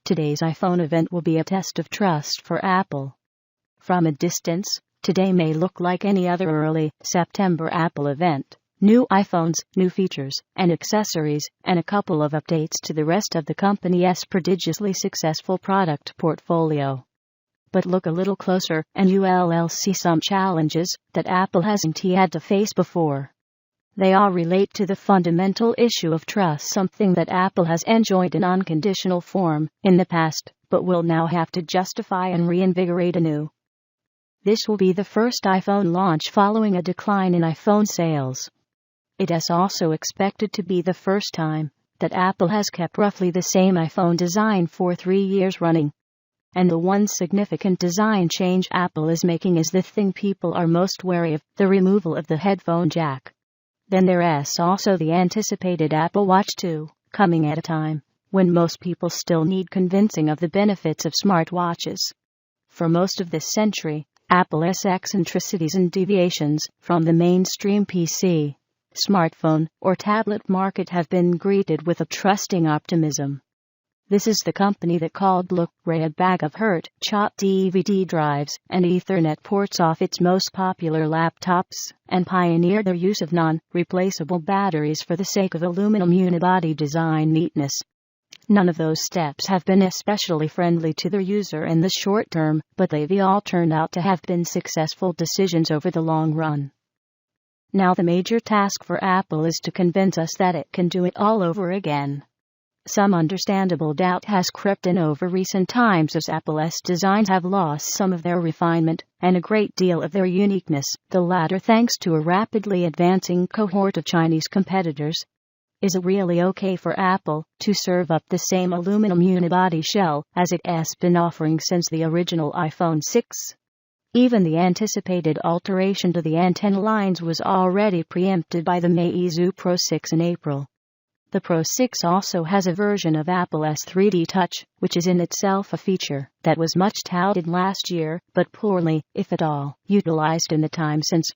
Today's iPhone event will be a test of trust for Apple. From a distance, today may look like any other early September Apple event. New iPhones, new features, and accessories, and a couple of updates to the rest of the company's prodigiously successful product portfolio. But look a little closer, and you'll see some challenges that Apple hasn't had to face before. They all relate to the fundamental issue of trust, something that Apple has enjoyed in unconditional form in the past, but will now have to justify and reinvigorate anew. This will be the first iPhone launch following a decline in iPhone sales. It is also expected to be the first time that Apple has kept roughly the same iPhone design for 3 years running. And the one significant design change Apple is making is the thing people are most wary of, the removal of the headphone jack. Then there is also the anticipated Apple Watch 2, coming at a time when most people still need convincing of the benefits of smartwatches. For most of this century, Apple's eccentricities and deviations from the mainstream PC, smartphone, or tablet market have been greeted with a trusting optimism. This is the company that called Blu-ray a bag of hurt, chopped DVD drives, and Ethernet ports off its most popular laptops, and pioneered the use of non-replaceable batteries for the sake of aluminum unibody design neatness. None of those steps have been especially friendly to their user in the short term, but they've all turned out to have been successful decisions over the long run. Now the major task for Apple is to convince us that it can do it all over again. Some understandable doubt has crept in over recent times as Apple's designs have lost some of their refinement and a great deal of their uniqueness, the latter thanks to a rapidly advancing cohort of Chinese competitors. Is it really okay for Apple to serve up the same aluminum unibody shell as it has been offering since the original iPhone 6? Even the anticipated alteration to the antenna lines was already preempted by the Meizu Pro 6 in April. The Pro 6 also has a version of Apple's 3D Touch, which is in itself a feature that was much touted last year, but poorly, if at all, utilized in the time since.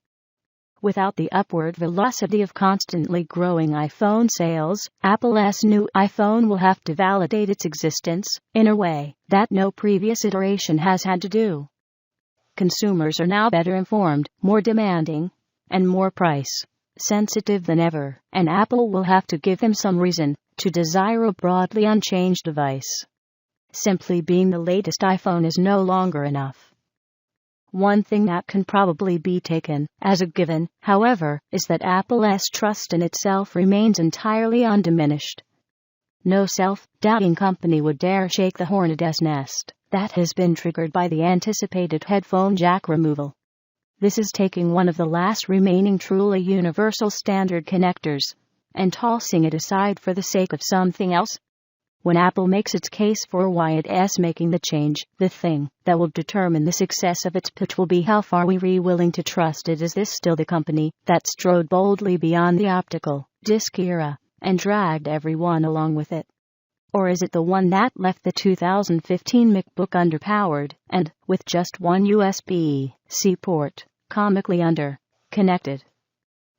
Without the upward velocity of constantly growing iPhone sales, Apple's new iPhone will have to validate its existence in a way that no previous iteration has had to do. Consumers are now better informed, more demanding, and more price-sensitive than ever, and Apple will have to give them some reason to desire a broadly unchanged device. Simply being the latest iPhone is no longer enough. One thing that can probably be taken as a given, however, is that Apple's trust in itself remains entirely undiminished. No self-doubting company would dare shake the hornet's nest that has been triggered by the anticipated headphone jack removal. This is taking one of the last remaining truly universal standard connectors and tossing it aside for the sake of something else. When Apple makes its case for why it is making the change, the thing that will determine the success of its pitch will be how far we're willing to trust it. Is this still the company that strode boldly beyond the optical disc era and dragged everyone along with it? Or is it the one that left the 2015 MacBook underpowered and, with just one USB-C port, comically underconnected?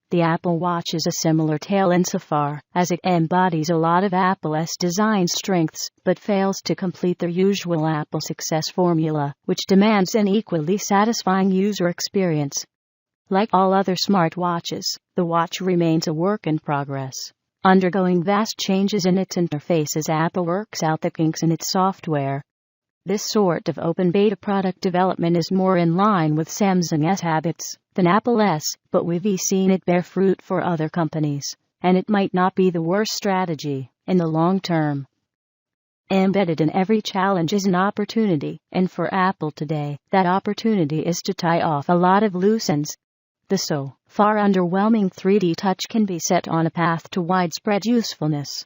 The Apple Watch is a similar tale insofar as it embodies a lot of Apple's design strengths, but fails to complete their usual Apple success formula, which demands an equally satisfying user experience. Like all other smartwatches, the watch remains a work in progress, undergoing vast changes in its interface as Apple works out the kinks in its software. This sort of open beta product development is more in line with Samsung's habits than Apple's, but we've seen it bear fruit for other companies, and it might not be the worst strategy in the long term. Embedded in every challenge is an opportunity, and for Apple today, that opportunity is to tie off a lot of loose ends. The so far underwhelming 3D Touch can be set on a path to widespread usefulness.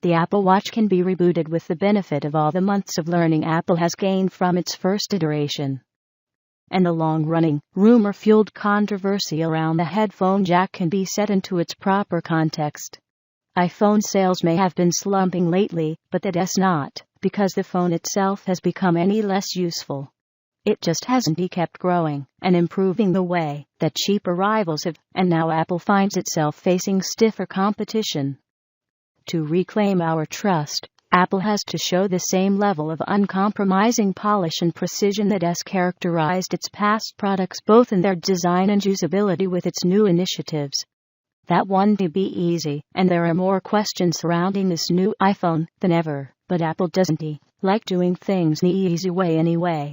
The Apple Watch can be rebooted with the benefit of all the months of learning Apple has gained from its first iteration. And the long-running, rumor-fueled controversy around the headphone jack can be set into its proper context. iPhone sales may have been slumping lately, but that is not because the phone itself has become any less useful. It just hasn't kept growing and improving the way that cheaper rivals have, and now Apple finds itself facing stiffer competition. To reclaim our trust, Apple has to show the same level of uncompromising polish and precision that has characterized its past products, both in their design and usability, with its new initiatives. That won't be easy, and there are more questions surrounding this new iPhone than ever, but Apple doesn't like doing things the easy way anyway.